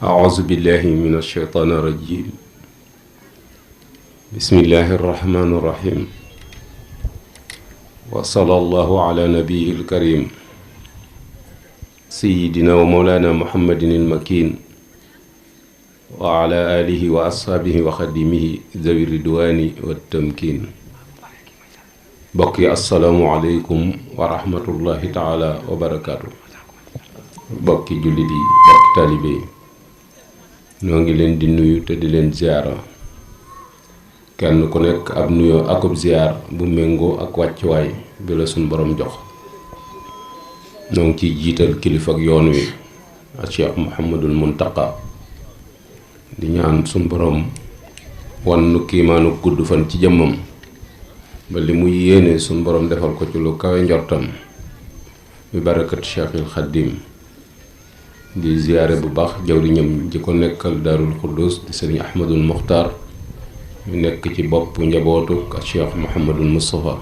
أعوذ بالله من الشيطان الرجيم بسم الله الرحمن الرحيم وصلى الله على نبيه الكريم سيدنا ومولانا محمد المكين وعلى آله وأصحابه وخدمه ذوي الرضوان والتمكين. بقي السلام عليكم ورحمة الله تعالى وبركاته. بقي جلدي بقي طالبي ñoo ngi leen di nuyu te di leen ziara kenn ku nekk ab nuyoo akub ziar bu méngoo ak wàccuwaay bi la suñ borom jox. ñoo ngi ciy jiital kilifa ak yoon wi ak Cheikh Mouhamadul Muntaqa di ñaan suñ borom wan nu kiimaanu gudd fan ci jëmmam ba li muy yéene suñ borom defal ko ci lu kawe njortam bi barakat Cheikhil Khadim. di ziyaare bu baax jawriñam ji ko nekkal Daarul Xuddus di sëriñ Ahmadul Muxtaar mu nekk ci bopp njabootu ak Cheikh Mouhamadul Moustapha.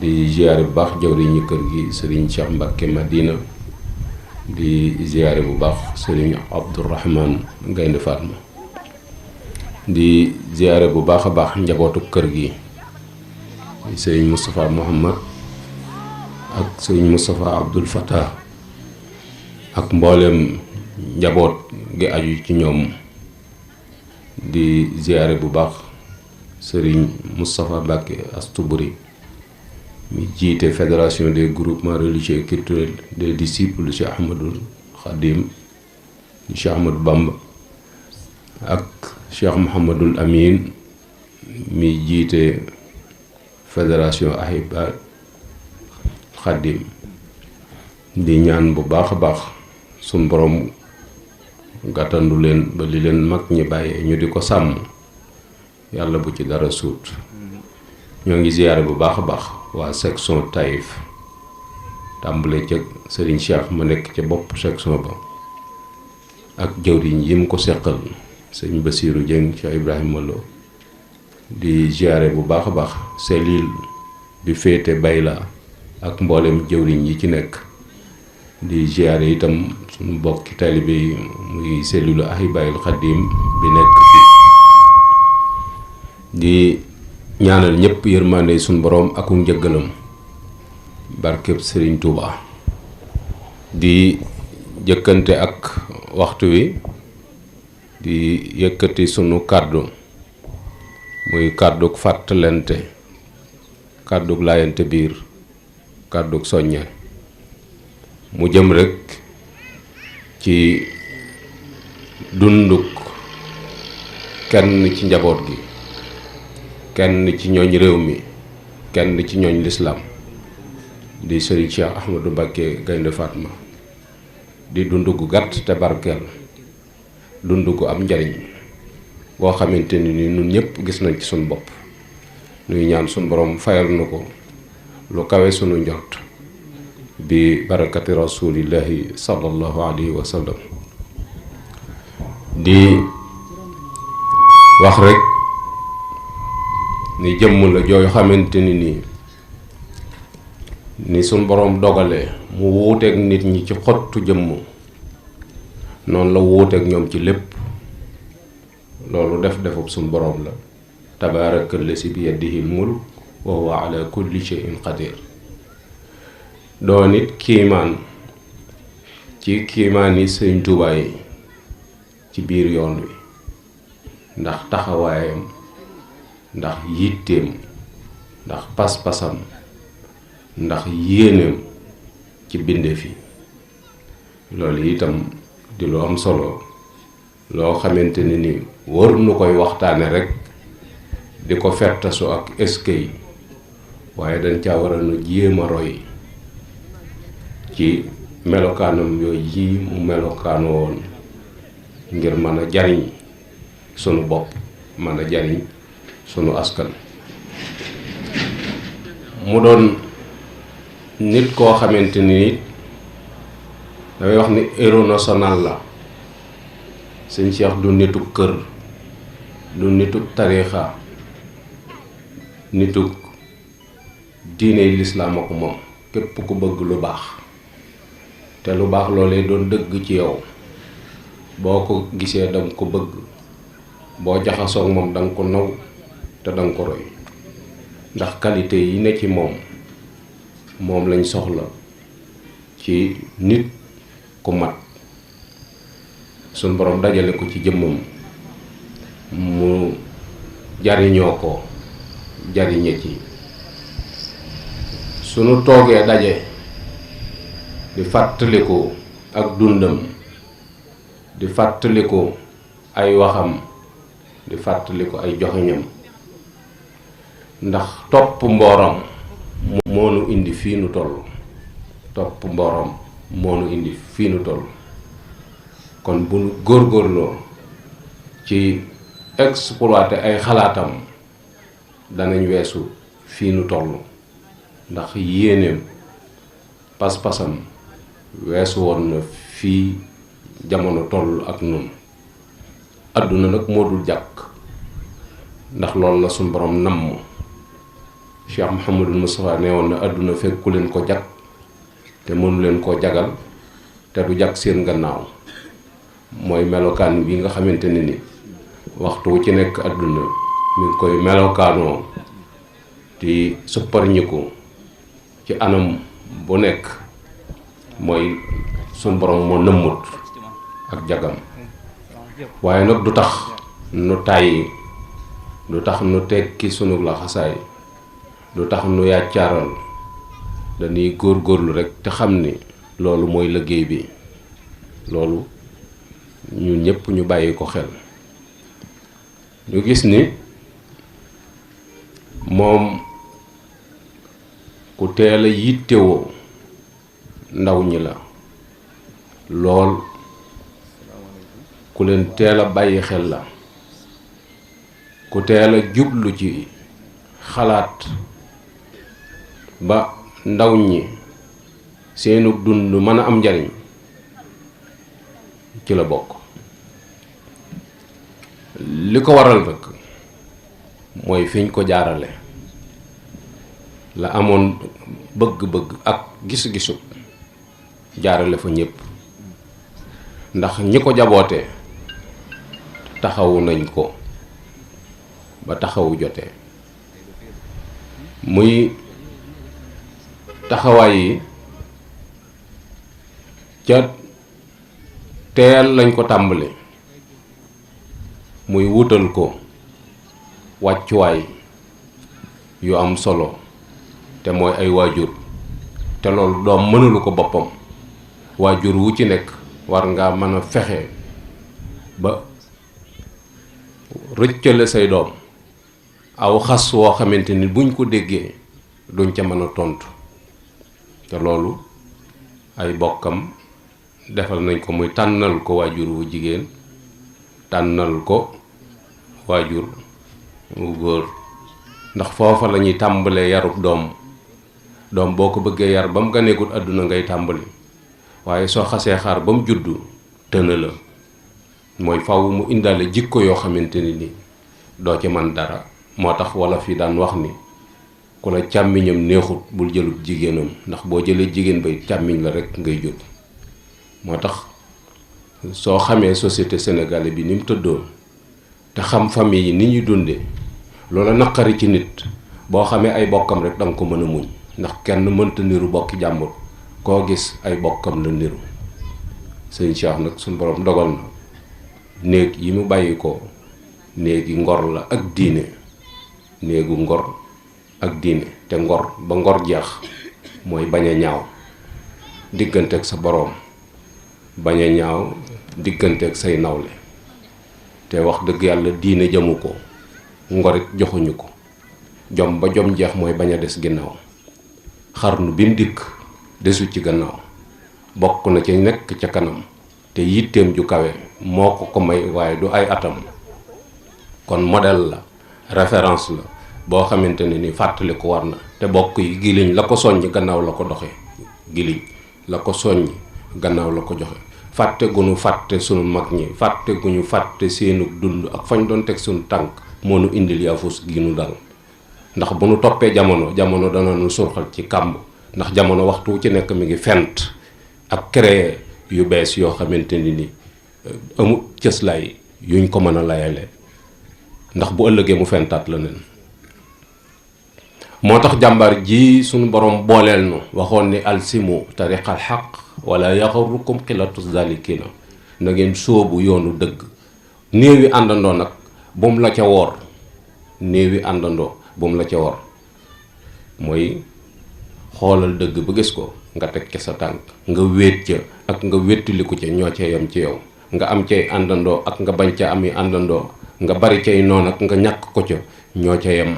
di ziyaare bu baax jawriñi kër gi sëriñ Cheikh Mbacke Madina. di ziyaare bu baax sëriñ Abdourahman Gaynde Fatma. di ziyaare bu baax a baax njabootu kër gi sëriñ Moustapha Mohamad ak sëriñ Moustapha Abdoul Fattah ak mboolem njaboot gi aju ci ñoom. di ziyaare bu baax sëriñ Moustapha Mbacke Astoubri mi jiite fédération des groupements religieux et culturels des disciples de Cheikh Ahmadul Khadim Cheikh Ahmadou Bamba ak Cheikh Mouhamadul Amin mi jiite fédération Ahiba Khadim. di ñaan bu baax a baax suñ borom gàttandu leen ba li leen mag ñi bàyyee ñu di ko sàmm yàlla bu ci dara suut. ñoo ngi ziyaare bu baax a baax waa section Taïf tàmbale ca Serigne Cheikh ma nekk ca bopp section ba ak jëwriñ yi mu ko seqal sëñ Bassirou Dieng Cheikh Ibrahima Lo. di ziyaare bu baax a baax cellule bi féete Bayla ak mboolem jëwriñ yi ci nekk. di ziyaare itam suñu bokki taalibe yi muy cellule Ahibaahil Khadim bi nekk fi. di ñaanal ñëpp yërmande suñu boroom ak njëggalam barkeb Serigne Touba. di jëkkante ak waxtu wi di yëkkati sunu kàddu muy kàddug fàttalante kàddug laayante biir kàddug soññe mu jëm rekk ci dunduk kenn ci njaboot gi kenn ci ñooñ réew mi kenn ci ñooñ lislaam di sëriñ Cheikh Ahmadou Mbacké Gaynde Fatma. di dund gu gàtt te barkeel dund gu am njariñ boo xamante ni ñun ñëpp gis nañ ci suñ bopp. nuy ñaan suñ borom fayal na ko lu kawe sunu njort bi barakati rasulillahi sallallahu alayhi wa sallam. di wax rek ni jëmm la jooy xamante ni suñ boroom dogalee mu wuuteeg nit ñi ci xottu jëmm noonu la wuuteeg ñoom ci lépp. loolu defub suñ boroom la tabaarakal lasi bi yadihil mulk wa huwa ala kulli shay'in qadir. doon it kiimaan ci kiimaan yi Sëriñ Tuubaa yi ci biir yoon wi ndax taxawaayam ndax yitteem ndax pas-pasam ndax yéeneem ci bindeef yi. loolu itam di lu am solo loo xamante ni war nu koy waxtaane rekk di ko fertasu ak eskay waaye dañ caa war a nu jéem a roy ci melokaanam yooyu yi mu melokaano woon ngir mën a jariñ sunu bopp mën a jariñ sunu askan. mu doon nit koo xamante ni damay wax ni héros national la. sëñ Cheikh du nitu kër du nitu tariixa nitu diine lislaam ak moom képp ku bëgg lu baax te lu baax loolee doon dëgg ci yow boo ko gisee danga ko bëgg, boo jaxasoog moom danga ko naw te danga ko roy, ndax qualité yi ne ci moom lañ soxla ci nit ku mat. suñ borom dajale ko ci jëmmam mu jariñoo ko jariñe ci. sunu toogee daje di fàttaliku ak dundam, di fàttaliku ay waxam, di fàttaliku ay joxeñam, ndax topp mbooram moo nu indi fii nu toll. topp mbooram moo nu indi fii nu toll. kon bu nu góorgóorloo ci exploiter ay xalaatam danañ weesu fii nu toll, ndax yéeneem pas-pasam weesu woon na fii jamono toll ak nun. àdduna nag moo dul jàkk, ndax loolu la suñ borom namm. Cheikh Mouhamadul Moustapha nee woon na àdduna fekku leen ko jag te mënu leen koo jagal te du jag seen gannaaw. mooy melokaan bi nga xamante ne ni waxtu wu ci nekk àdduna mi ngi koy melokaanoo di supparñiku ci anam bu nekk. mooy suñ borom moo nëmmut ak jagam, waaye nag du tax nu tàyyi, du tax nu tekki sunu laxasaay, du tax nu yàccaaral. dañuy góorgóorlu rekk te xam ni loolu mooy liggéey bi. loolu ñun ñëpp ñu bàyyi ko xel. ñu gis ni moom ku teel a yittewoo ndaw ñi la lool, ku leen teel a bàyyi xel la, ku teel a jublu ci xalaat ba ndaw ñi seenu dund mën a am njariñ ci la bokk. li ko waral rek mooy fiñ ko jaarale la amoon bëgg-bëgg ak gis-gisu jaarale fa ñépp, ndax ñi ko jabootee taxawu nañ ko ba taxawu jotee. muy taxawaay yi ca teel lañ ko tàmbali, muy wutal ko wàccuwaay yu am solo te mooy ay waajur. te loolu doom mënulu ko boppam. waajur wu ci nekk war nga mën a fexe ba rëccale say doom aw xas woo xamante ni buñ ko déggee duñ ca mën a tontu. te loolu ay bokkam defal nañ ko, muy tànnal ko waajur wu jigéen, tànnal ko waajur wu góor. ndax foofa la ñuy tàmbalee yarub doom. doom boo ko bëggee yar ba mu ganeegul àdduna ngay tàmbali, waaye soo xasee xaar ba mu juddu tëna la. mooy faw mu indaale jikko yoo xamante ni doo ci man dara. moo tax wala fi daan wax ni ku la càmmiñam neexut bul jëlut jigéenam, ndax boo jëlee jigéen bay càmmiñ la rekk ngay jut. moo tax soo xamee société sénégalaise bi ni mu tëddoo te xam famille yi ni ñuy dunde loola naqari ci nit, boo xamee ay bokkam rek danga ko mën a muñ. ndax kenn mënta niru bokki jàmbur, koo gis ay bokkam la niru. sëñ Cheikh nag suñ borom dogal na néeg yi mu bàyyi ko néegi ngor la ak diine. néegu ngor ak diine. te ngor ba ngor jeex mooy bañ a ñaaw diggante ak sa boroom, bañ a ñaaw diggante ak say nawle. te wax dëgg yàlla diine jëmu ko, ngorit joxuñu ko. jom ba jom jeex mooy bañ a des ginnaaw. xarnu bi mu dikk desu ci gannaaw, bokk na ci nekk ca kanam. te yitteem ju kawe moo ko may, waaye du ay atam. kon modèle la, référence la boo xamante ne ni fàttali ko war na. te bokk yi giliñ la ko soññ gannaaw la ko doxee. giliñ la ko soññ gannaaw la ko joxe. fàtte gu nu fàtte sunu mag ñi, fàtte gu ñu fàtte seenu dund ak fañ doon teg sunu tànk moo nu indil yaafus gi nu dal. ndax bu nu toppee jamono dana nu surxal ci kàmb. ndax jamono waxtu ci nekk mi ngi fent ak créer yu bees yoo xamante ni amul cëslaay yuñ ko mën a layale ndax bu ëllëgee mu fentaat la nen moo tax jàmbaar ji suñu borom booleel nu waxoon ni alsimu tariqal xaq wala yaxarukum xilatu zalikina na ngeen sóobu yoonu dëgg néewi àndandoo nag bu mu la ca woor néewi àndandoo bu mu la ca woor mooy xoolal dëgg ba gis ko nga teg ca sa tànk nga wéet ca ak nga wéttiliku ca ñoo ca yam ci yow nga am cay àndandoo ak nga bañ ca ami àndandoo nga bari cay noon ak nga ñàkk ko ca ñoo ca yem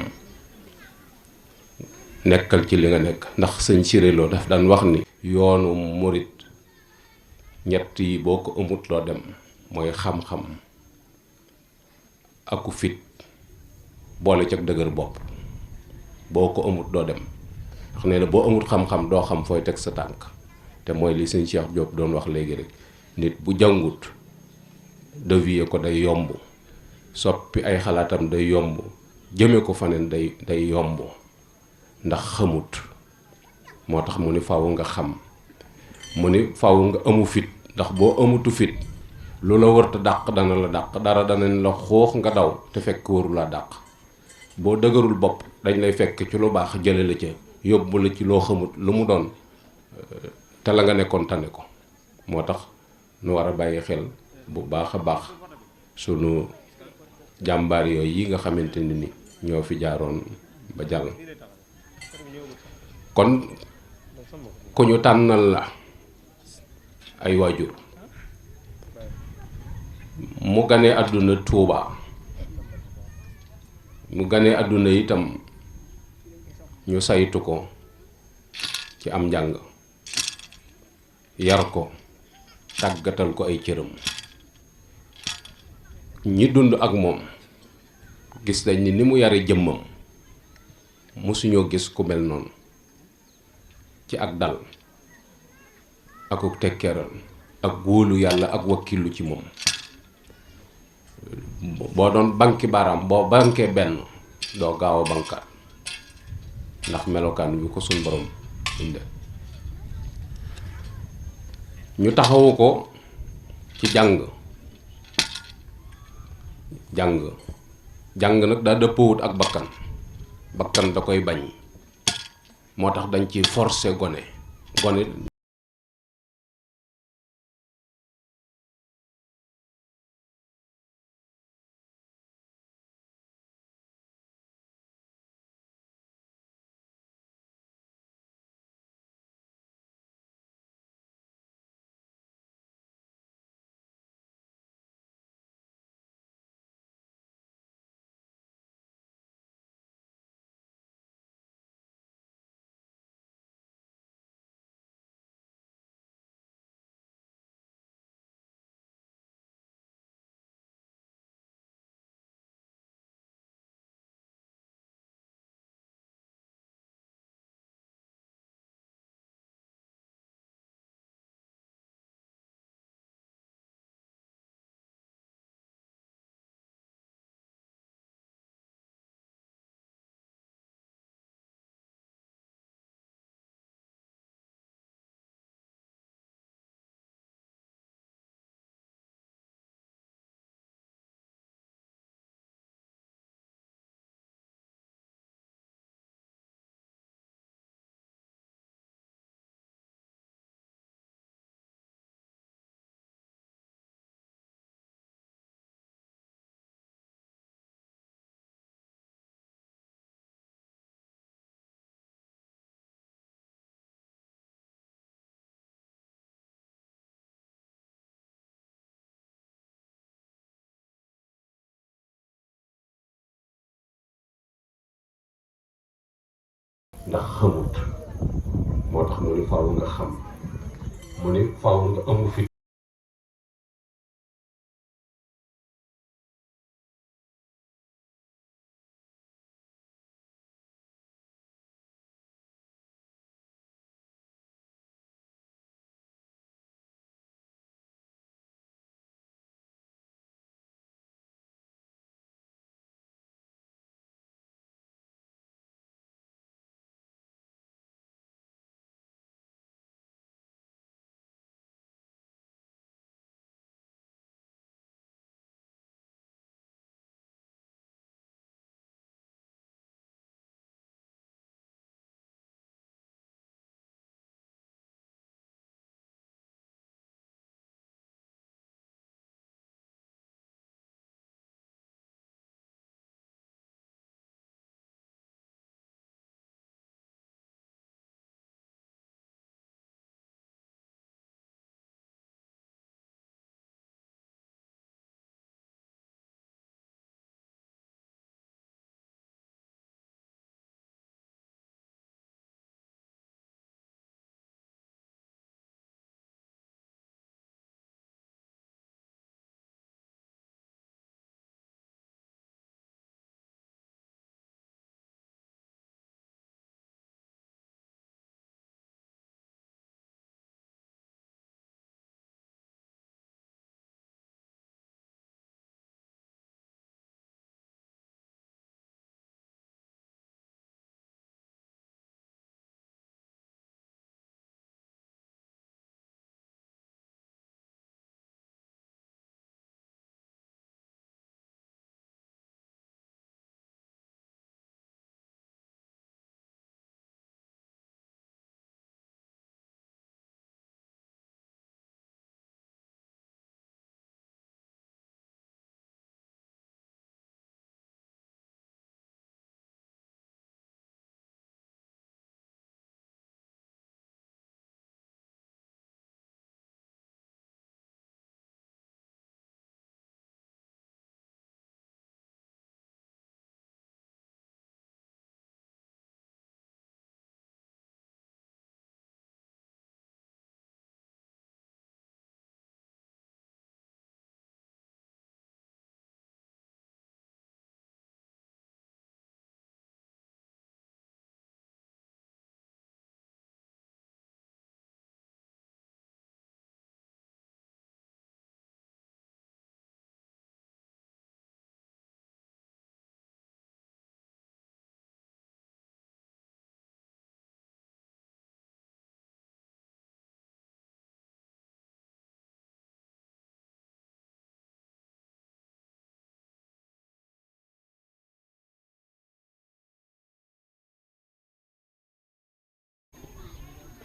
nekkal ci li nga nekk ndax sëñ Siréloo daf daan wax ni yoonu murit ñett yi boo ko amut loo dem mooy xam-xam aku fit boole ca dëgër bopp boo ko amut doo dem ndax nee na boo amut xam-xam doo xam fooy teg sa tànk te mooy li sëñ Cheikh Diop doon wax léegi rek nit bu jàngut dévier ko day yomb soppi ay xalaatam day yomb jëme ko faneen day yomb ndax xamut moo tax mu ni faaw nga xam mu ni faaw nga amu fit ndax boo amutu fit lu la wërta dàq dana la dàq dara danañ la xoox nga daw te fekk waru la dàq boo dëgërul bopp dañ lay fekk ci lu baax jële la ca yóbbu la ci loo xamut lu mu doon te la nga nekkoon tane ko moo tax nu war a bàyyi xel bu baax a baax sunu jàmbaar yooyu yi nga xamante ni ñoo fi jaaroon ba jàll kon ku ñu tànnal la ay waajur mu ganee àdduna Tuuba mu ganee àdduna itam ñu saytu ko ci am njàng yar ko tàggatal ko ay cëram ñi dund ak moom gis nañ ni mu yare jëmmam mosuñoo gis ku mel noonu ci ak dal akuk tekkeeral ak wóolu yàlla ak wakkilu ci moom boo doon banki baaraam boo bankee benn doo gaaw a bankaat ndax melokaan wi ko suñ borom inde ñu taxawu ko ci jàng nag daa dëppawut ak bakkan da koy bañ moo tax dañ ci forcer gone ndax xamut moo tax mu ni faaw nga xam mu ni faaw nga amu fit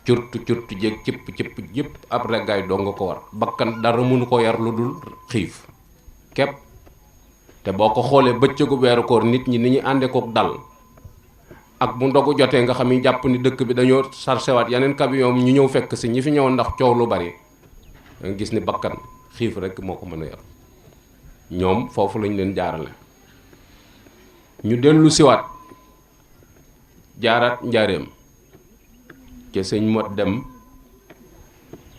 curtu jéeg cëpp yëpp ab reggaay doo nga ko war. bakkan dara mënu ko yar lu dul xiif képp. te boo ko xoolee bëccëgu weeru koor nit ñi ni ñu àndee kook dal ak bu ndogu jotee nga xam ni jàpp ni dëkk bi dañoo sarsewaat yeneen camion ñu ñëw fekk si ñi fi ñëw ndax coow lu bari da nga gis ni bakkan xiif rek moo ko mën a yar. ñoom foofu lañ leen jaarale. ñu dellu siwaat jaaraat njaareem te sëñ mot dem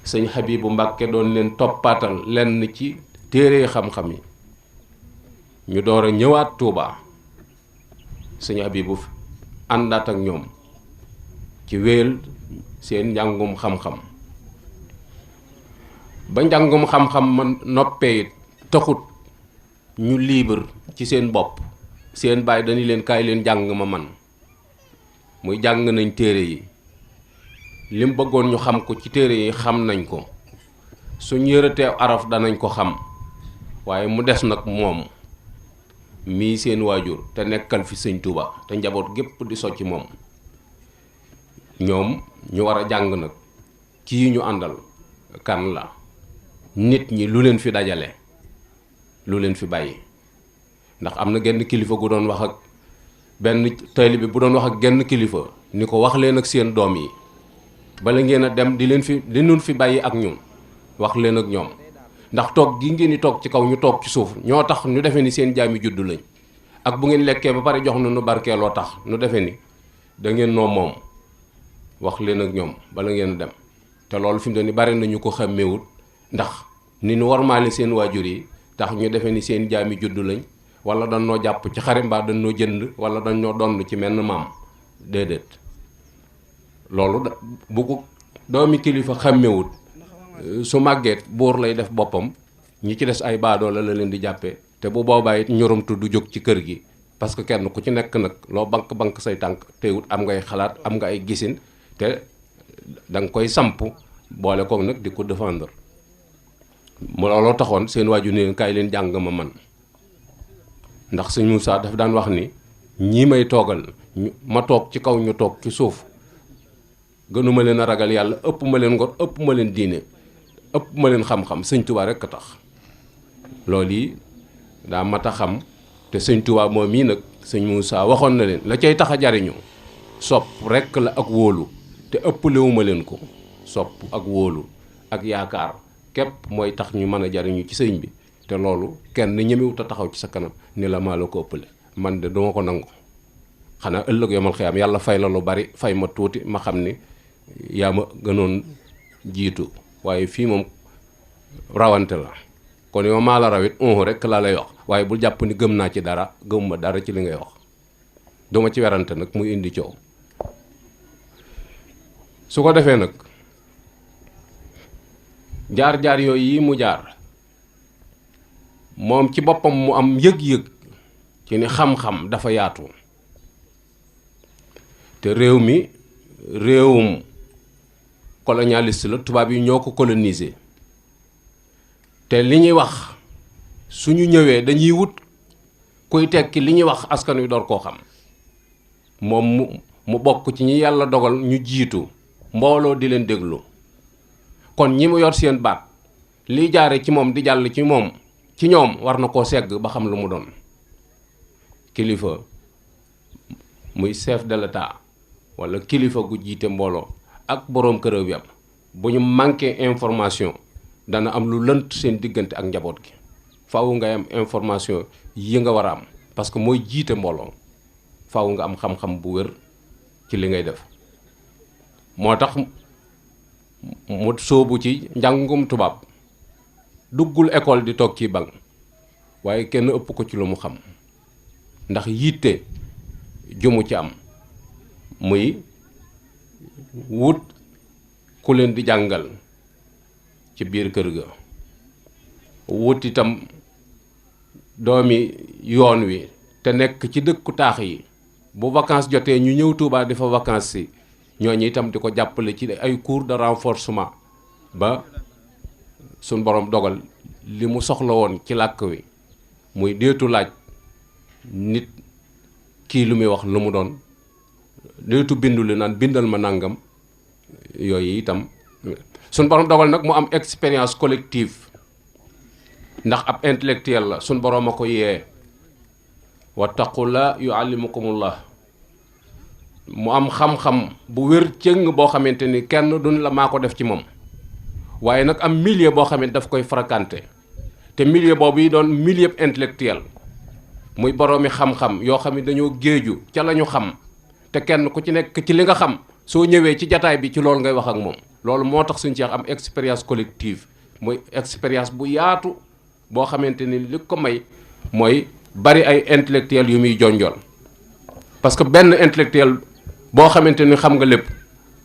sëñ Habibu Mbàkke doon leen toppaatal lenn ci téere xam-xam yi. ñu door a ñëwaat Tuuba sëñ Habibu àndaat ak ñoom ci wéel seen njàngum xam-xam ba njàngum xam-xam man noppee it taxut ñu libre ci seen bopp. seen baay dañu leen kaay leen jàng ma man muy jàng nañ téere yi lim bëggoon ñu xam ko ci téere yi xam nañ ko suñ yëratee araf danañ ko xam waaye mu des nag moom mii seen waajur te nekkal fi sëñ Tuuba te njaboot gépp di socc moom ñoom ñu war a jàng nag kii ñu àndal kan la nit ñi lu leen fi dajale lu leen fi bàyyi. ndax am na genn kilifa gu doon wax ak benn taalibe bi bu doon wax ak genn kilifa ni ko wax leen ak seen doom yi bala ngeen a dem di leen fi bàyyi ak ñun wax leen ak ñoom ndax toog gi ngeen di toog ci kaw ñu toog ci suuf ñoo tax ñu defee ni seen jaami juddu lañ ak bu ngeen lekkee ba pare jox nu barkeeloo tax ñu defee ni da ngeen noo moom wax leen ak ñoom bala ngeen a dem. te loolu fi mu ne bari nañu ko xàmmeewut ndax ni ñu warmaale seen waajur yi tax ñu defee ni seen jaami juddu lañ. wala dañ noo jàpp ci xare mbaa dañ noo jënd wala dañ noo donn ci menn maam déedéet loolu bu ko doomi kilifa xàmmewut su màggeet buur lay def boppam ñi ci des ay baadoola la leen di jàppee te bu boobaa it ñoromtu du jóg ci kër gi parce que kenn ku ci nekk nag loo bank say tànk teewut am ngay xalaat am nga ay gisin te da nga koy samp boole koog nag di ko défendre mu looloo taxoon seen waaju ne kaay leen jàng ma man ndax sëñ Moussa daf daan wax ni ñii may toogal ma toog ci kaw ñu toog ci suuf gënuma leen a ragal yàlla ëpp ma leen ngor ëpp ma leen diine ëpp ma leen xam-xam sëñ Touba rekk a tax loolu yi daa mat a xam te sëñ Touba moom mii nag sëñ Moussa waxoon na leen la cay tax a jariñu sopp rekk la ak wóolu te ëpplewuma leen ko sopp ak wóolu ak yaakaar képp mooy tax ñu mën a jariñu ci sëñ bi te loolu kenn ñemewut a taxaw ci sa kanam ni la maa la ko ëppale man de duma ko nangu xanaa ëllëg yomal xiyaam yàlla fay la lu bari fay ma tuuti ma xam ni yaa ma gënoon jiitu waaye fii moom rawante la kon yow maa la rawit rek laa lay wax waaye bul jàpp ni gëm naa ci dara gëmuma dara ci li ngay wax duma ci werante nag muy indi coow su ko defee nag jaar-jaar yooyu yi mu jaar moom ci boppam mu am yëg-yëg ci ni xam-xam dafa yaatu te réew mi réewum colonialiste la tubaab yi ñoo ko colonisé te li ñuy wax suñu ñëwee dañuy wut kuy tekki li ñuy wax askan wi door koo xam moom mu bokk ci ñi yàlla dogal ñu jiitu mbooloo di leen déglu kon ñi mu yor seen baat liy jaare ci moom di jàll ci moom ci ñoom war na koo segg ba xam lu mu doon kilifa muy chef de l'État walla kilifa gu jiite mbooloo ak boroom këréw yam bu ñu manqué information dana am lu lënt seen diggante ak njaboot gi faaw ngay am information yi nga war a am parce que mooy jiite mbooloo faaw nga am xam-xam bu wér ci li ngay def moo tax mu sóobu ci njàngum tubaab duggul école di toog ci banc waaye kenn ëpp ko ci lu mu xam ndax yitte jumu ci am muy wut ku leen di jàngal ci biir kër ga wut itam doomi yoon wi te nekk ci dëkku taax yi bu vacances jotee ñu ñëw Touba di fa vacances si ñooñu itam di ko jàppale ci ay cours de renforcement ba suñ borom dogal li mu soxla woon ci làkk wi muy deetu laaj nit kii lu muy wax lu mu doon deetu bindu li naan bindal ma nàngam yooyu itam suñ borom dogal nag mu am expérience collective ndax ab intellectuel la suñ borom a ko yee wattaqullah yuallimukumullah mu am xam-xam bu wér cëng boo xamante ni kenn duñ la maa ko def ci moom waaye nag am milieu boo xamante daf koy fréquenté te milieu boobu yi doon milieu intellectuel muy boroomi xam-xam yoo xam ne dañoo géeju ca la ñu xam te kenn ku ci nekk ci li nga xam soo ñëwee ci jataay bi ci loolu ngay wax ak moom loolu moo tax suñu Cheikh am expérience collective muy expérience bu yaatu boo xamante ni li ko may mooy bari ay intellectuel yu muy jonjoon parce que benn intellectuel boo xamante ni xam nga lépp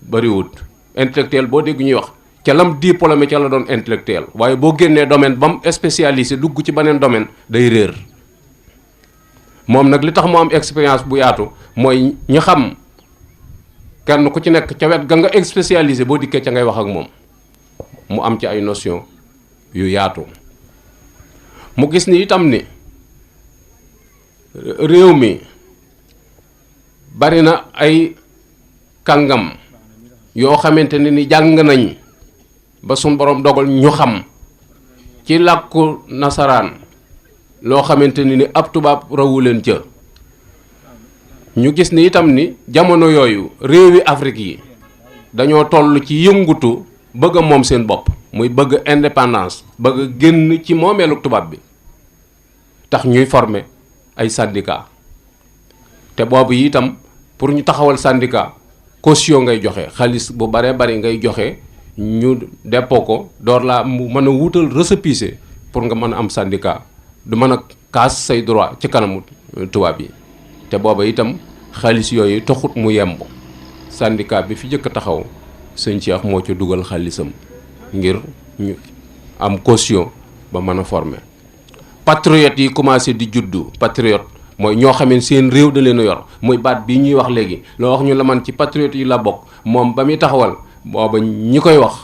bariwut intellectuel boo dégg ñuy wax ca lam diplômé ca la doon intellectuel waaye boo génnee domaine ba mu spécialisé dugg ci beneen domaine day réer moom nag li tax mu am expérience bu yaatu mooy ñi xam kenn ku ci nekk ca wet ga nga spécialisé boo dikkee ca ngay wax ak moom mu am ci ay notion yu yaatu mu gis ni itam ni réew mi bari na ay kàngam yoo xamante ne ni jàng nañ ba suñ borom dogal ñu xam ci làkku nasaraan loo xamante ni ab tubaab rawu leen ca ñu gis ni itam ni jamono yooyu réewi Afrique yi dañoo toll ci yëngutu bëgg a moom seen bopp muy bëgg indépendance bëgg a génn ci moomeelu tubaab bi tax ñuy former ay syndicat te boobu itam pour ñu taxawal syndicat caution ngay joxe xaalis bu baree bari ngay joxe ñu dépôt ko door laa mu mën a wutal récépissé pour nga mën a am syndicat du mën a kaas say droit ci kanamu tubaab yi te booba itam xaalis yooyu taxut mu yemb syndicat bi fi jëkk taxaw sëñ Cheikh moo ci dugal xaalisam ngir ñu am caution ba mën a former patriote yi commencé di juddu patriote mooy ñoo xam ne seen réew da leen a yor muy baat bii ñuy wax léegi loo wax ñu la man ci patriote yi la bokk moom ba muy taxawal booba ñi koy wax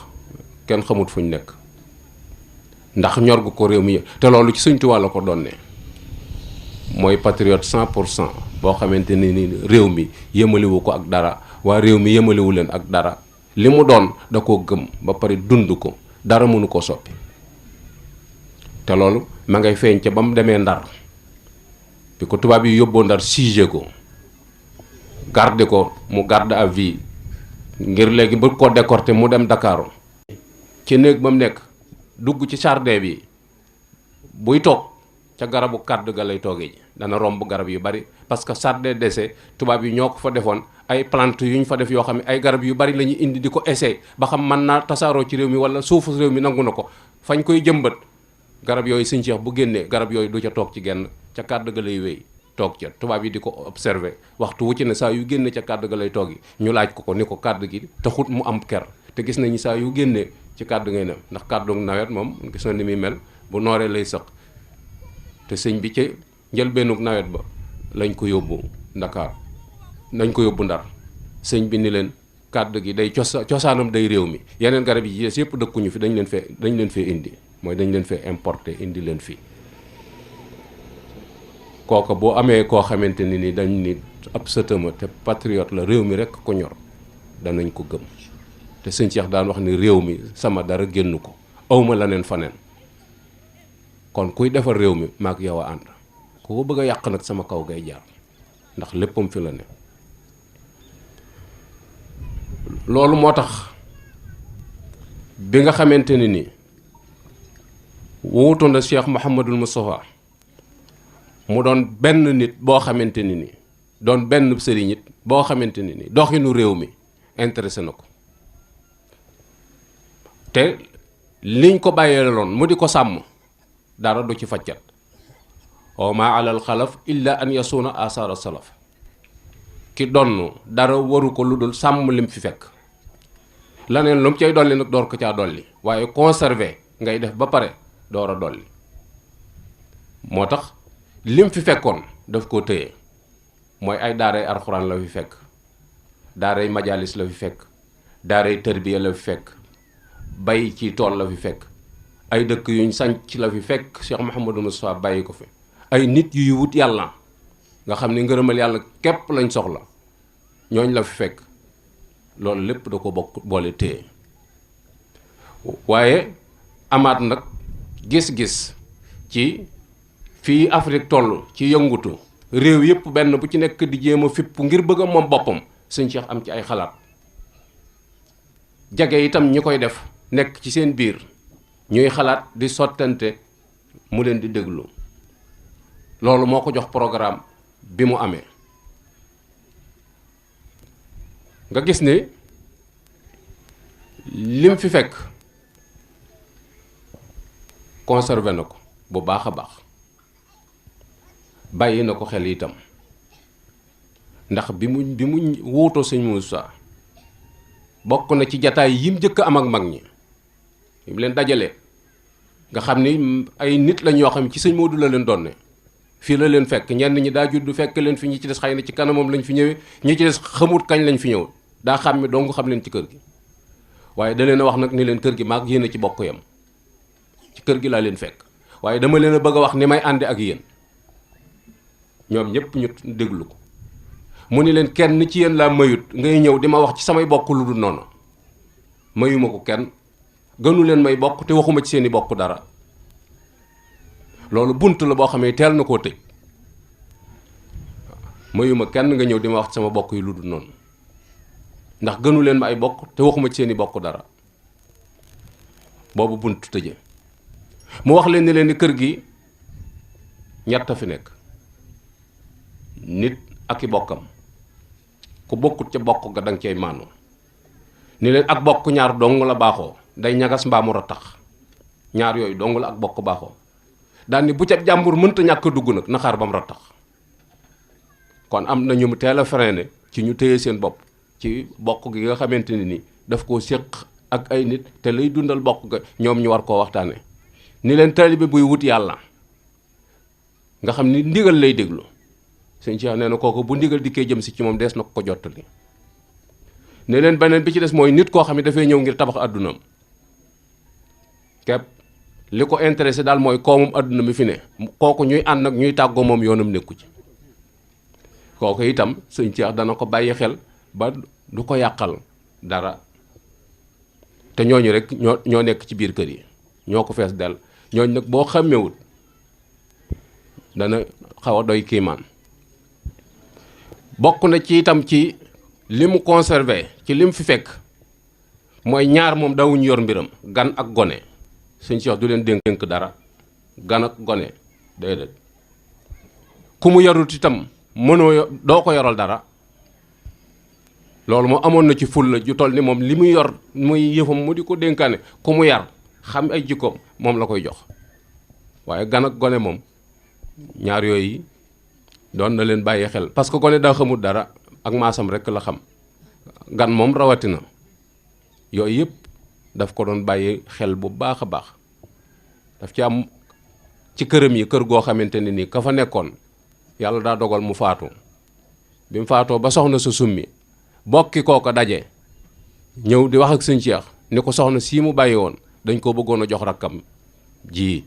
kenn xamut fu ñu nekk ndax ñor gu ko réew mi te loolu ci Sëñ Tuubaa la ko doon ne mooy patriote 100% boo xamante ni réew mi yëmaliwu ko ak dara waa réew mi yëmaliwu leen ak dara li mu doon da koo gëm ba pare dund ko dara mënu ko soppi te loolu ma ngay feeñ ca ba mu demee Ndar bi ko tubaab yi yóbboo Ndar siégé ko garde ko mu garde à vue ngir léegi bëgg koo décorté mu dem Dakar ci néeg ba mu nekk dugg ci jardin bi buy toog ca garabu kàdd ga lay toogee ji dana romb garab yu bari parce que jardin d'essai tubaab yi ñoo ko fa defoon ay plante yu ñu fa def yoo xam ne ay garab yu bari la ñuy indi di ko essayé ba xam mën naa tasaaroo ci réew mi wala suufu réew mi nangu na ko fañ koy jëmbat garab yooyu Sëñ Cheikh bu génnee garab yooyu du ca toog ci genn ca kàdd ga lay wéy toog ca tubaab yi di ko observé waxtu wu ci ne saa yu génne ca kàdd ga lay toog yi ñu laaj ko ni ko kàdd gi taxut mu am ker te gis nañu saa yu génnee ci kàdd ngay ne ndax kàddu nawet moom gis na ni muy mel bu nooree lay sëq te sëñ bi ci njëlbeenug nawet ba lañ ko yóbbu Ndakaar nañ ko yóbbu Ndar sëñ bi ni leen kàdd gi day cosaanam day réew mi yeneen garab yi des yëpp dëkkuñu fi dañ leen fee indi mooy dañ leen fee importé indi leen fii kooka boo amee koo xamante ni dañ ni ab sëtama te patriote la réew mi rekk ko ñor danañ ko gëm te Sëñ Cheikh daan wax ni réew mi sama dara génn ko awma leneen faneen kon kuy defar réew mi maak yow a ànd ku ko bëgg a yàq nag sama kaw ngay jaar ndax léppam fi la ne loolu moo tax bi nga xamante ni wuutu na Cheikh Mouhamadul Moustapha mu doon benn nit boo xamante ni doon benn sëriñ it boo xamante ni doxinu réew mi intéressé na ko te liñ ko bàyyee loon mu di ko sàmm dara du ci faccat wa ma alal xalaf illa an yasuuna asaara salaf ki donn dara waru ko lu dul sàmm lim fi fekk laneen lu mu cay dolli nag door ko caa dolli waaye conserver ngay def ba pare door a dolli moo tax lim fi fekkoon daf koo tëye mooy ay daaray alxuraan la fi fekk daaray majalis la fi fekk daaray tërbiya la fi fekk bay ci tool la fi fekk ay dëkk yuñ sanc la fi fekk Cheikh Mouhamadou Moustapha bàyyi ko fi ay nit yuy wut yàlla nga xam ne ngërëmal yàlla képp lañ soxla ñooñ la fi fekk loolu lépp da ko bokk boole téye waaye amaat nag gis-gis ci fii Afrique toll ci yëngutu réew yëpp benn bu ci nekk di jéem a fipp ngir bëgg a moom boppam sëñ Cheikh am ci ay xalaat jage itam ñi koy def nekk ci seen biir ñuy xalaat di sottante mu leen di déglu loolu moo ko jox programme bi mu amee nga gis ni lim fi fekk conservé na ko bu baax a baax bàyyi na ko xel itam ndax bi mu wuutoo sëñ Moussa bokk na ci jataay yim njëkk am ak mag ñi yim leen dajale nga xam ni ay nit lañ yoo xam ci sëñ Modou la leen doon fii la leen fekk ñenn ñi daa judd fekk leen fi ñi ci des xëy na ci kanamam lañ fi ñëwee ñi ci des xamut kañ lañ fi ñëw daa xam mi dong xam leen ci kër gi waaye da leen a wax nag ni leen kër gi maag yéen a ci bokk yam ci kër gi laa leen fekk waaye dama leen a bëgg a wax ni may ànde ak yéen ñoom ñëpp ñu déglu ko mu ni leen kenn ci yéen laa mayut ngay ñëw di ma wax ci samay bokk lu dul noonu mayuma ko kenn gënu leen may bokk te waxuma ci seeni bokk dara loolu bunt la boo xamee teel na koo tëj mayuma kenn nga ñëw di ma wax ci sama bokk yi lu dul noonu ndax gënu leen ma ay bokk te waxuma ci seeni bokk dara boobu bunt tëje mu wax leen ni leen ni kër gi ñett a fi nekk nit ak i bokkam ku bokkut ca bokk ga danga cay maanu ni leen ak bokk ñaar dong la baaxoo day ñagas mbaamu rattax ñaar yooyu dong la ak bokk baaxoo daal ni bu ca jàmbur mënta ñàkk a dugg nag na xaar ba mu rattax kon am na ñu mu teel a freiné ci ñu téye seen bopp ci bokk gi nga xamante ni daf koo séq ak ay nit te lay dundal bokk ga ñoom ñu war koo waxtaane ni leen taalibe buy wut yàlla nga xam ni ndigal lay déglu sëñ Cheikh nee na kooku bu ndigal dikkee jëm si ci moom dees na ko jottali ne leen beneen bi ci des mooy nit koo xam ne dafay ñëw ngir tabax àddunaam képp li ko intéressé daal mooy koomum àdduna mi fi ne kooku ñuy ànd ak ñuy tàggoo moom yoonam nekku ci kooku itam sëñ Cheikh dana ko bàyyi xel ba du ko yàqal dara te ñooñu rek ñoo nekk ci biir kër yi ñoo ko fees del ñooñu nag boo xàmmewut dana xaw a doy kiimaan bokk na ci itam ci li mu conservé ci li mu fi fekk mooy ñaar moom dawuñu yor mbiram gan ak gone sëñ Cheikh du leen dénk dara gan ak gone déedéet ku mu yarut itam doo ko yoral dara loolu moo amoon na ci fulla ju toll ni moom li muy yor muy yëfam mu di ko dénkaane ku mu yar xam ay jikkoom moom la koy jox waaye gan ak gone moom ñaar yooyu doon na leen bàyyi xel parce que gone daa xamul dara ak maasam rekk la xam gan moom rawatina yooyu yëpp daf ko doon bàyyi xel bu baax a baax daf ci am ci këram yi kër goo xamante ne nii ka fa nekkoon yàlla daa dogal mu faatu bi mu faatoo ba soxna sa summi bokki kooko daje ñëw di wax ak sëñ Cheikh ni ko soxna sii mu bàyyi woon dañ koo bëggoon a jox rakkam ji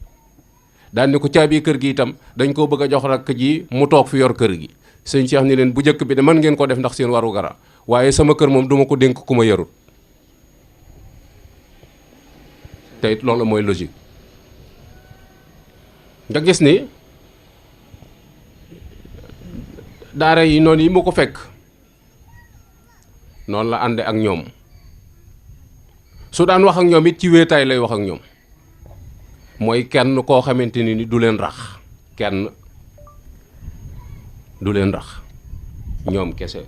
daal ni ko caabi kër gi itam dañ koo bëgg a jox rakk ji mu toog fi yor kër gi sëñ Cheikh ni leen bu njëkk bi de mën ngeen ko def ndax seen waru gara waaye sama kër moom duma ko dénk ku ma yarut te it loolu mooy logique nga gis ni daara yi noonu yi mu ko fekk noonu la ànde ak ñoom su daan wax ak ñoom it ci wéetaay lay wax ak ñoom mooy kenn koo xamante ni du leen rax kenn du leen rax ñoom kese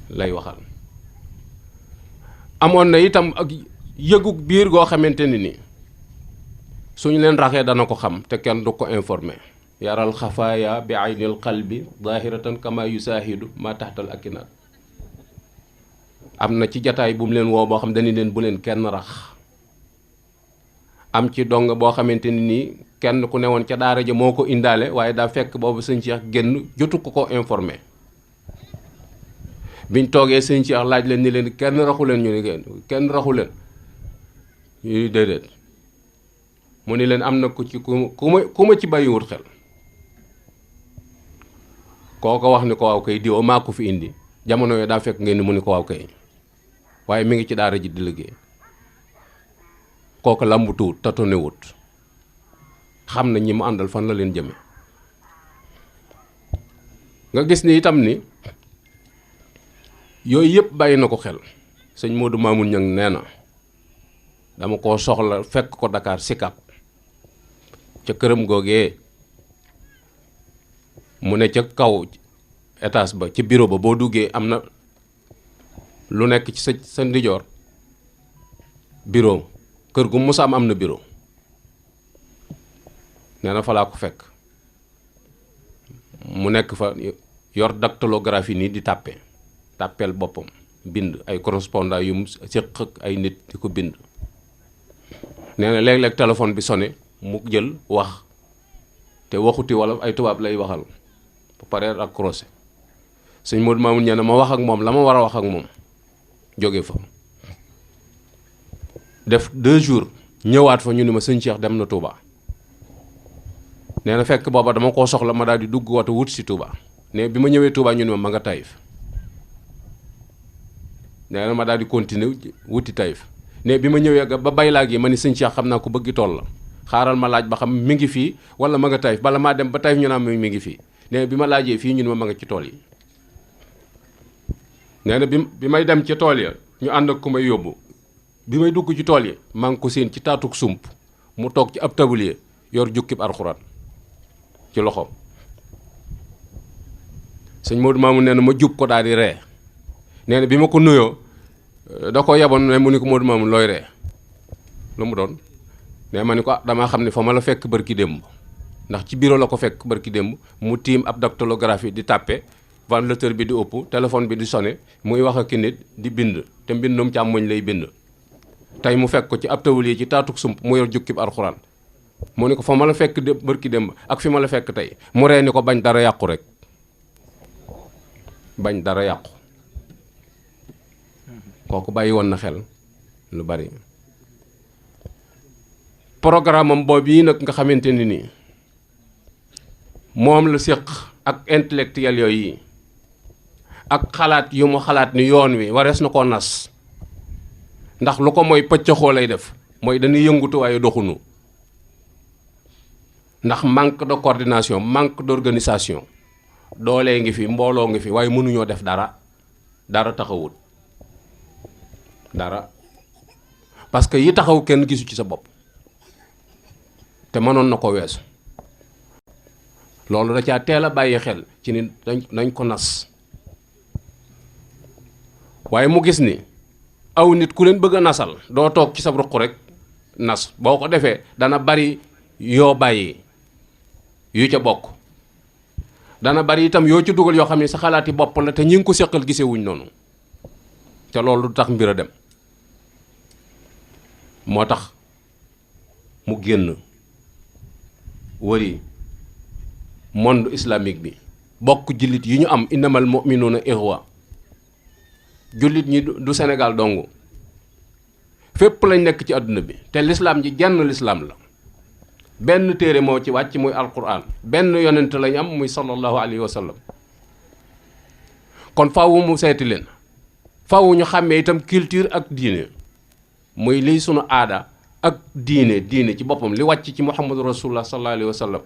lay waxal amoon na itam ak yëgug biir goo xamante ni suñu leen raxee dana ko xam te kenn du ko informé yaral xafaaya bi aynil qalbi zahiratan kama yusaahidu ma taxtal akinaat am na ci jataay bu mu leen woo boo xam dañu leen bu leen kenn rax am ci dong boo xamante ni kenn ku newoon ca daara ja moo ko indaale waaye daa fekk boobu sëñ Cheikh génn jotu ko informé biñ toogee sëñ Cheikh laaj leen ni leen kenn raxu leen ñu ni kenn raxu leen ñu déedéet mu ni leen am na ku ci ku ma ci bàyyiwut xel kooko wax ni ko waaw koy diwa maa ko fi indi jamono yooyu daa fekk ngeen ni mu ni ko waaw kay waaye mi ngi ci daara ji di liggéey. kooku lambutuwut tatonewut xam na ñi mu àndal fan la leen jëme nga gis ni itam ni yooyu yëpp bàyyi na ko xel. sëñ Modou Mamoun Niang nee na dama koo soxla fekk ko Dakar Sicap ca këram googee mu ne ca kaw étage ba ci bureau ba boo duggee am na lu nekk ci sa ndijoor bureau kër gu musa am na bureau nee na fa laa ko fekk mu nekk fa yor dactylographie nii di tàppeel boppam bind ay correspondant yu mu séq ak ay nit di ko bind. nee na léeg-léeg téléphone bi sonné mu jël wax te waxuti wala ay tubaab lay waxal ba pare raccroché sëñ Modou Mamoun nee na ma wax ak moom la ma war a wax ak moom jóge fa def 2 jours ñëwaat fa ñu ni ma sëñ Cheikh dem na Touba. nee na fekk booba dama koo soxla ma daal di dugg wata wut si Touba ne bi ma ñëwee Touba ñu ni ma nga Taïf nee na ma daal di continuer wuti Taïf ne bi ma ñëwee ba baylaa gi ma ni sëñ Cheikh xam naa ko bëggi tool la xaaral ma laaj ba xam mi ngi fii wala ma nga Taïf bala maa dem ba Taïf ñu naan mi ngi fii nee na bi ma laajee fii ñu ni ma nga ci tool yi. nee na bi may dem ci tool ya ñu ànd ak ku may yóbbu bi may dugg ci tool yi maa ngi ko seen ci taatuk sump mu toog ci ab tablier yor jukkib alxuraan ci loxoom. sëñ Modou Mamoun nee na ma jub ko daal di ree nee na bi ma ko nuyoo da ko yaboon ne mu ni ko Modou Mamoun looy ree lu mu doon ne ma ni ko damaa xam ne fa ma la fekk bërki démb ndax ci bureau la ko fekk bërki démb mu tiim ab dactylographie di tàppe ventilateur bi di ëpp téléphone bi di sonné muy wax ak nit di bind te mbindum càmmoñ lay bind. tey mu fekk ko ci ab tawul yi ci taatuk sump mu yor jukkib alxuraan mu ni ko fa ma la fekk bërki démb ak fi ma la fekk tey mu ree ni ko bañ dara yàqu rek bañ dara yàqu. kooku bàyyi woon na xel lu bari. programme am boobu yi nag nga xamante ni nii moom la séq ak intellectuel yooyu ak xalaat yu mu xalaat ni yoon wi warees na koo nas ndax lu ko mooy pëccëxoo lay def mooy dañuy yëngutu waaye doxunu ndax manque de coordination manque d'organisation doolee ngi fi mbooloo ngi fi waaye mënuñoo def dara taxawut dara parce que yi taxaw kenn gisu ci sa bopp te mënoon na ko weesu loolu da caa teel a bàyyi xel ci ni dañ ko nas waaye mu gis ni aw nit ku leen bëgg a nasal doo toog ci sa ruq rek nas boo ko defee dana bari yoo bàyyi yu ca bokk dana bari itam yoo ci dugal yoo xam ne sa xalaati bopp la te ñi ngi ko seqal gisewuñ noonu te loolu du tax mbir a dem moo tax mu génn wëri monde islamique bi bokk jullit yi ñu am innamal mu'minuuna ixwa jullit ñi du Sénégal dong fépp lañ nekk ci àdduna bi te lislaam ji jenn lislaam la benn téere moo ci wàcc muy alquran benn yonent lañ am muy sallallahu alayhi wa sallam kon faaw mu seeti leen faaw ñu xàmmee itam culture ak diine muy liy sunu aada ak diine ci boppam li wàcc ci muhammadu rasulullah sallallahu alayhi wa sallam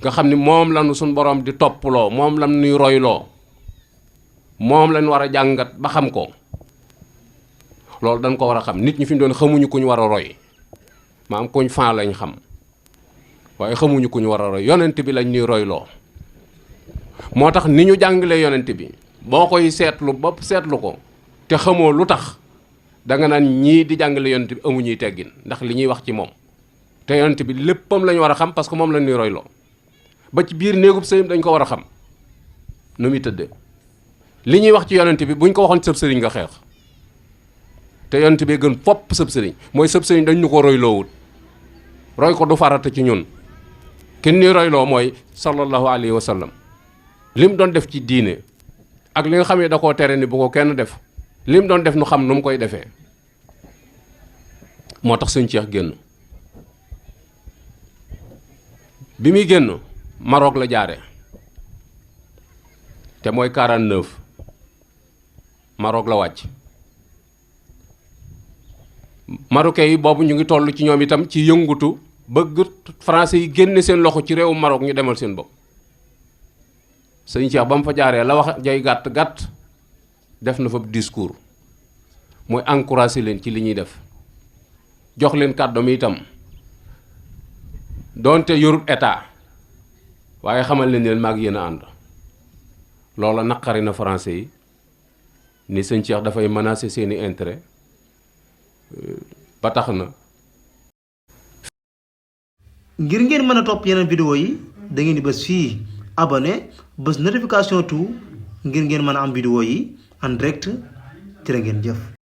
nga xam ni moom lañu suñu borom di topploo moom lañ nuy royloo moom lañ war a jàngat ba xam ko loolu dañ ko war a xam nit ñi fi mu doon xamuñu ku ñu war a roy maam kuñ faa lañ xam waaye xamuñu ku ñu war a roy yonent bi lañ ñuy royloo moo tax ni ñu jàngalee yonent bi boo koy seetlu bopp seetlu ko te xamoo lu tax danga naan ñii di jàngale yonent bi amuñuy teggin ndax li ñuy wax ci moom te yonent bi léppam lañ war a xam parce que moom lañ ñuy royloo ba ci biir néegub sëyam dañ ko war a xam nu muy tëddee li ñuy wax ci yonent bi buñ ko waxoon sëb sëriñ nga xeex te yonent bee gën fopp sëb sëriñ mooy sëb sëriñ dañ ñu ko royloowut roy ko du farata ci ñun kenn ni royloo mooy sallallahu alayhi wa sallam li mu doon def ci diine ak li nga xam ne da koo tere ni bu ko kenn def li mu doon def nu xam nu mu koy defee moo tax sëñ Cheikh génn bi muy génn Maroc la jaare te mooy 49 Maroc la wàcc. Marocains yi boobu ñu ngi toll ci ñoom itam ci yëngutu bëgg français yi génne seen loxo ci réewu Maroc ñu demal seen bopp. sëñ Cheikh ba mu fa jaaree la wax jay gàtt gàtt def na fa discours mooy encouragé leen ci li ñuy def jox leen kàddoom itam doonte yorut état waaye xamal leen maag yéen a ànd. loola naqari na français yi ni sëñ Cheikh dafay menacer seeni intérêt ba tax na. ngir ngeen mën a topp yeneen vidéo yi da ngeen di bës fii abonné bës notification tout ngir ngeen mën a am vidéo yi en direct jërë ngeen jëf.